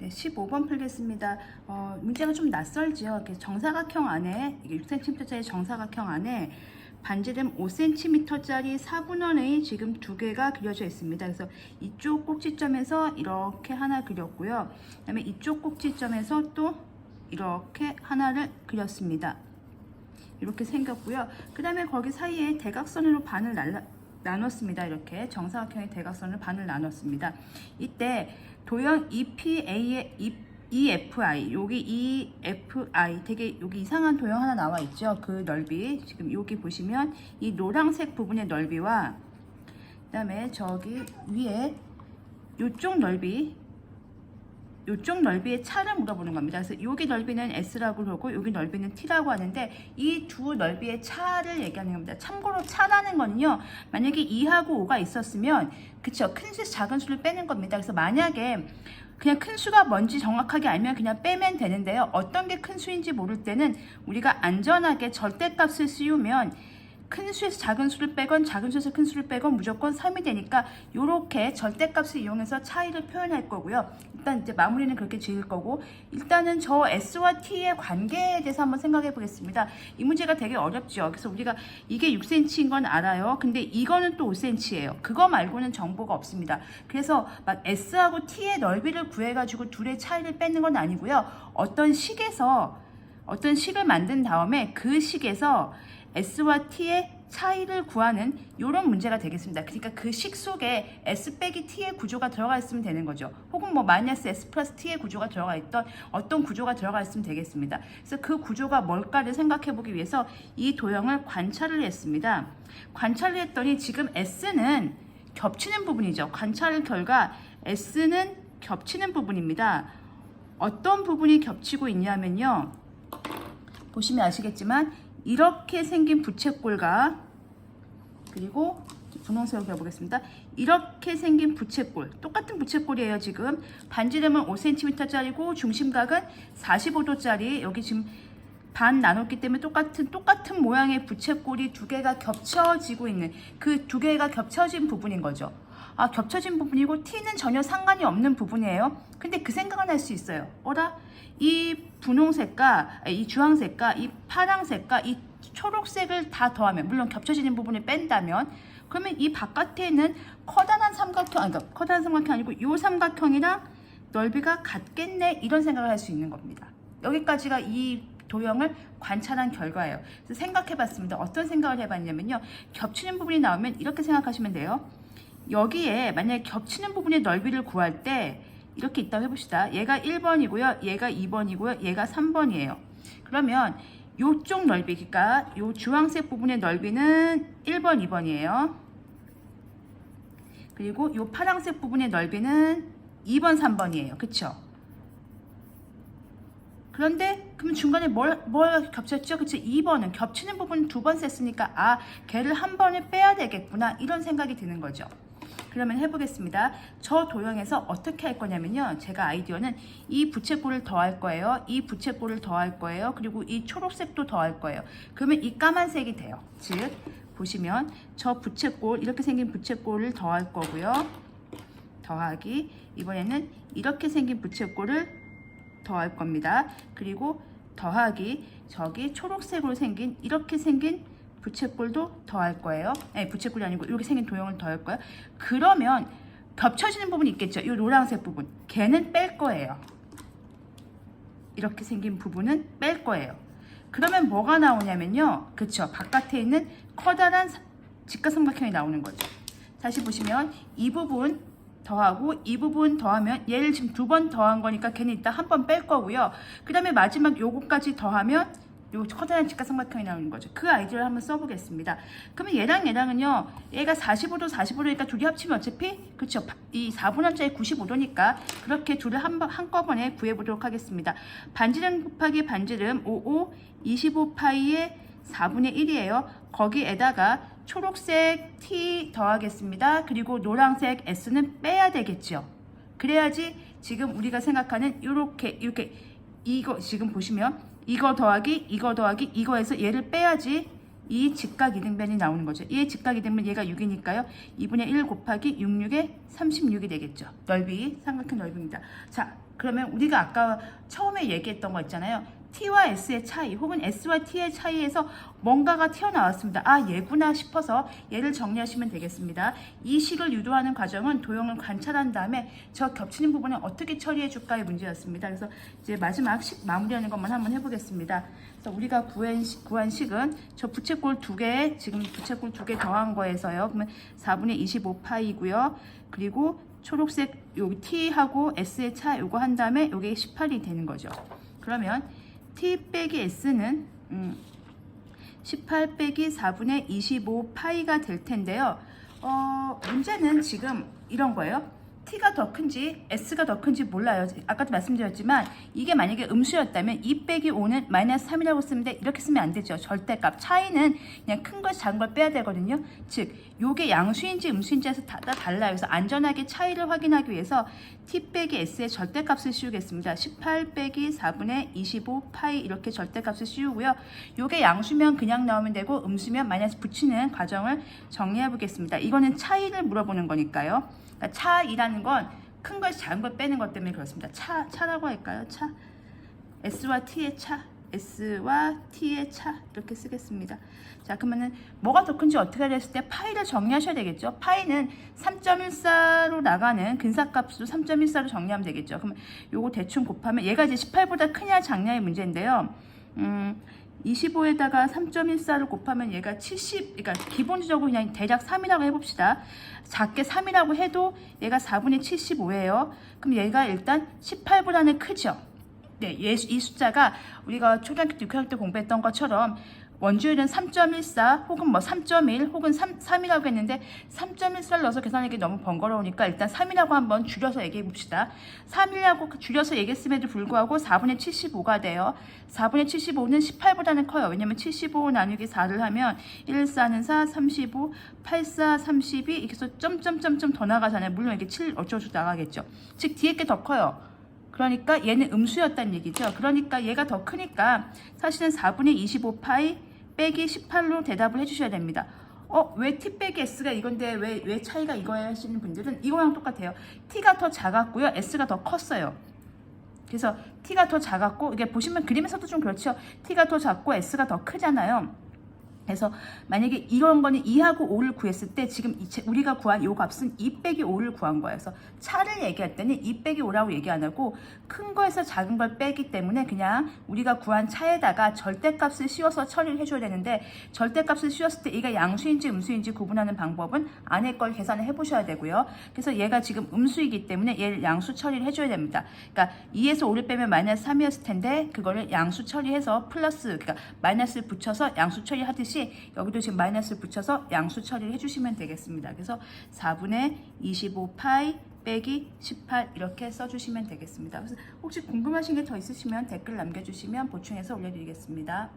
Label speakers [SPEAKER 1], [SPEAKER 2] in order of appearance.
[SPEAKER 1] 네, 15번 풀겠습니다. 문제가 좀 낯설죠. 이렇게 정사각형 안에, 이게 6cm짜리 정사각형 안에 반지름 5cm짜리 4분원의 지금 두 개가 그려져 있습니다. 그래서 이쪽 꼭지점에서 이렇게 하나 그렸고요. 그 다음에 이쪽 꼭지점에서 또 이렇게 하나를 그렸습니다. 이렇게 생겼고요. 그 다음에 거기 사이에 대각선으로 반을 나눴습니다. 이렇게 정사각형의 대각선을 반을 나눴습니다. 이때 도형 EPA의 EFI, 여기 EFI 되게 여기 이상한 도형 하나 나와 있죠. 그 넓이 지금 여기 보시면 이 노란색 부분의 넓이와 그 다음에 저기 위에 이쪽 넓이의 차를 물어보는 겁니다. 그래서 여기 넓이는 S라고 그러고 여기 넓이는 T라고 하는데 이 두 넓이의 차를 얘기하는 겁니다. 참고로 차라는 거는요, 만약에 2하고 5가 있었으면 그쵸, 큰 수에서 작은 수를 빼는 겁니다. 그래서 만약에 그냥 큰 수가 뭔지 정확하게 알면 그냥 빼면 되는데요. 어떤 게 큰 수인지 모를 때는 우리가 안전하게 절대값을 씌우면 큰 수에서 작은 수를 빼건 작은 수에서 큰 수를 빼건 무조건 3이 되니까 이렇게 절대값을 이용해서 차이를 표현할 거고요. 일단 이제 마무리는 그렇게 지을 거고, 일단은 저 S와 T의 관계에 대해서 한번 생각해 보겠습니다. 이 문제가 되게 어렵죠. 그래서 우리가 이게 6cm인 건 알아요. 근데 이거는 또 5cm예요. 그거 말고는 정보가 없습니다. 그래서 막 S하고 T의 넓이를 구해가지고 둘의 차이를 빼는 건 아니고요. 어떤 식을 만든 다음에 그 식에서 S와 T의 차이를 구하는 이런 문제가 되겠습니다. 그러니까 그 식 속에 S 빼기 T의 구조가 들어가 있으면 되는 거죠. 혹은 뭐 마이너스 S 플러스 T의 구조가 들어가 있던 어떤 구조가 들어가 있으면 되겠습니다. 그래서 그 구조가 뭘까를 생각해 보기 위해서 이 도형을 관찰을 했습니다. 관찰을 했더니 지금 S는 겹치는 부분이죠. 관찰 결과 S는 겹치는 부분입니다. 어떤 부분이 겹치고 있냐면요, 보시면 아시겠지만 이렇게 생긴 부채꼴과, 그리고 분홍색으로 그려보겠습니다. 이렇게 생긴 부채꼴, 똑같은 부채꼴이에요. 지금 반지름은 5cm짜리고 중심각은 45도짜리, 여기 지금 반 나눴기 때문에 똑같은 모양의 부채꼴이 두 개가 겹쳐지고 있는, 그 두 개가 겹쳐진 부분인 거죠. 아, 겹쳐진 부분이고 T는 전혀 상관이 없는 부분이에요. 근데 그 생각은 할 수 있어요. 이 분홍색과 이 주황색과 이 파랑색과 이 초록색을 다 더하면, 물론 겹쳐지는 부분을 뺀다면, 그러면 이 바깥에 있는 커다란 삼각형, 그러니까 커다란 삼각형 아니고 이 삼각형이랑 넓이가 같겠네, 이런 생각을 할 수 있는 겁니다. 여기까지가 이 도형을 관찰한 결과예요. 그래서 생각해 봤습니다. 어떤 생각을 해봤냐면요, 겹치는 부분이 나오면 이렇게 생각하시면 돼요. 여기에 만약에 겹치는 부분의 넓이를 구할 때 이렇게 있다고 해봅시다. 얘가 1번이고요. 얘가 2번이고요. 얘가 3번이에요. 그러면 요쪽 넓이, 그러니까 요 주황색 부분의 넓이는 1번, 2번이에요. 그리고 요 파란색 부분의 넓이는 2번, 3번이에요. 그쵸? 그런데 그러면 중간에 뭘 겹쳤죠? 그치? 2번은 겹치는 부분 두 번 썼으니까 아, 걔를 한 번에 빼야 되겠구나, 이런 생각이 드는 거죠. 그러면 해보겠습니다. 저 도형에서 어떻게 할 거냐면요, 제가 아이디어는 이 부채꼴을 더할 거예요. 이 부채꼴을 더할 거예요. 그리고 이 초록색도 더할 거예요. 그러면 이 까만색이 돼요. 즉 보시면 저 부채꼴, 이렇게 생긴 부채꼴을 더할 거고요. 더하기, 이번에는 이렇게 생긴 부채꼴을 더할 겁니다. 그리고 더하기, 저기 초록색으로 생긴 이렇게 생긴 부채꼴도 더할 거예요. 아니, 부채꼴이 아니고 이렇게 생긴 도형을 더할 거예요. 그러면 겹쳐지는 부분이 있겠죠. 이 노란색 부분, 걔는 뺄 거예요. 이렇게 생긴 부분은 뺄 거예요. 그러면 뭐가 나오냐면요, 그쵸, 바깥에 있는 커다란 직각삼각형이 나오는 거죠. 다시 보시면 이 부분 더하고 이 부분 더하면, 얘를 지금 두 번 더한 거니까 걔는 이따 한 번 뺄 거고요. 그 다음에 마지막 요거까지 더하면 요 커다란 직각삼각형이 나오는 거죠. 그 아이디어를 한번 써보겠습니다. 그러면 얘랑은요, 얘가 45도니까 둘이 합치면 어차피, 그쵸, 이 4분원짜리 95도니까 그렇게 둘을 한꺼번에 구해보도록 하겠습니다. 반지름 곱하기 반지름 25파이의 4분의 1이에요. 거기에다가 초록색 T 더하겠습니다. 그리고 노란색 S는 빼야 되겠죠. 그래야지 지금 우리가 생각하는 이렇게 이거 지금 보시면 이거 더하기 이거에서 얘를 빼야지 이 직각 이등변이 나오는 거죠. 이 직각 이등변 얘가 6이니까요. 2분의 1 곱하기 66에 36이 되겠죠. 넓이, 삼각형 넓이입니다. 자, 그러면 우리가 아까 처음에 얘기했던 거 있잖아요. T와 S의 차이 혹은 S와 T의 차이에서 뭔가가 튀어나왔습니다. 아, 얘구나 싶어서 얘를 정리하시면 되겠습니다. 이 식을 유도하는 과정은 도형을 관찰한 다음에 저 겹치는 부분을 어떻게 처리해 줄까의 문제였습니다. 그래서 이제 마지막 식 마무리하는 것만 한번 해보겠습니다. 그래서 우리가 구한 식은 저 부채꼴 2개, 지금 부채꼴 2개 더한 거에서요. 그러면 4분의 25파이고요. 그리고 초록색 여기 T하고 S의 차 요거 한 다음에 요게 18이 되는 거죠. 그러면 T 빼기 S는 18 빼기 4분의 25파이가 될 텐데요. 문제는 지금 이런 거예요. T가 더 큰지 S가 더 큰지 몰라요. 아까도 말씀드렸지만 이게 만약에 음수였다면 2 빼기 5는 마이너스 3이라고 쓰면 돼. 이렇게 쓰면 안 되죠. 절대값. 차이는 그냥 큰 걸 작은 걸 빼야 되거든요. 즉 요게 양수인지 음수인지에서 다 달라요. 그래서 안전하게 차이를 확인하기 위해서 T 빼기 S의 절대값을 씌우겠습니다. 18 빼기 4분의 25파이 이렇게 절대값을 씌우고요. 요게 양수면 그냥 나오면 되고 음수면 마이너스 붙이는 과정을 정리해 보겠습니다. 이거는 차이를 물어보는 거니까요. 그러니까 차이라는 건 큰 걸 작은 걸 빼는 것 때문에 그렇습니다. 차라고 할까요? 차. S와 T의 차. S와 T의 차. 이렇게 쓰겠습니다. 자, 그러면은 뭐가 더 큰지 어떻게 됐을 때 파이를 정리하셔야 되겠죠. 파이는 3.14로 나가는 근사값으로 3.14로 정리하면 되겠죠. 그러면 요거 대충 곱하면 얘가 이제 18보다 크냐 작냐의 문제인데요. 25에다가 3.14를 곱하면 얘가 70, 그러니까 기본적으로 그냥 대략 3이라고 해봅시다. 작게 3이라고 해도 얘가 4분의 75예요. 그럼 얘가 일단 18보다는 크죠. 네, 이 숫자가 우리가 초등학교 때 6학년 때 공부했던 것처럼 원주율은 3.14 혹은 뭐 3.1 혹은 3이라고 했는데 3.14를 넣어서 계산하기 너무 번거로우니까 일단 3이라고 한번 줄여서 얘기해 봅시다. 3이라고 줄여서 얘기했음에도 불구하고 4분의 75가 돼요. 4분의 75는 18보다는 커요. 왜냐면 75 나누기 4를 하면 1, 4는 4, 35, 8, 4, 32 이렇게 해서 점점점점 더 나가잖아요. 물론 이게 7 어쩌고 나가겠죠. 즉 뒤에 게 더 커요. 그러니까 얘는 음수였다는 얘기죠. 그러니까 얘가 더 크니까 사실은 4분의 25파이 빼기 18로 대답을 해주셔야 됩니다. 왜 T 빼기 S가 이건데 왜 차이가 이거야 하시는 분들은 이거랑 똑같아요. T가 더 작았고요. S가 더 컸어요. 그래서 T가 더 작았고 이게 보시면 그림에서도 좀 그렇죠. T가 더 작고 S가 더 크잖아요. 그래서 만약에 이런 거는 2하고 5를 구했을 때 지금 우리가 구한 이 값은 2 빼기 5를 구한 거예요. 그래서 차를 얘기할 때는 2 빼기 5라고 얘기 안 하고 큰 거에서 작은 걸 빼기 때문에 그냥 우리가 구한 차에다가 절대값을 씌워서 처리를 해줘야 되는데 절대값을 씌웠을 때 얘가 양수인지 음수인지 구분하는 방법은 안에 걸 계산을 해보셔야 되고요. 그래서 얘가 지금 음수이기 때문에 얘를 양수 처리를 해줘야 됩니다. 그러니까 2에서 5를 빼면 마이너스 3이었을 텐데 그거를 양수 처리해서 플러스 그러니까 마이너스를 붙여서 양수 처리하듯이 여기도 지금 마이너스를 붙여서 양수 처리를 해주시면 되겠습니다. 그래서 4분의 25파이 빼기 18 이렇게 써주시면 되겠습니다. 그래서 혹시 궁금하신 게 더 있으시면 댓글 남겨주시면 보충해서 올려드리겠습니다.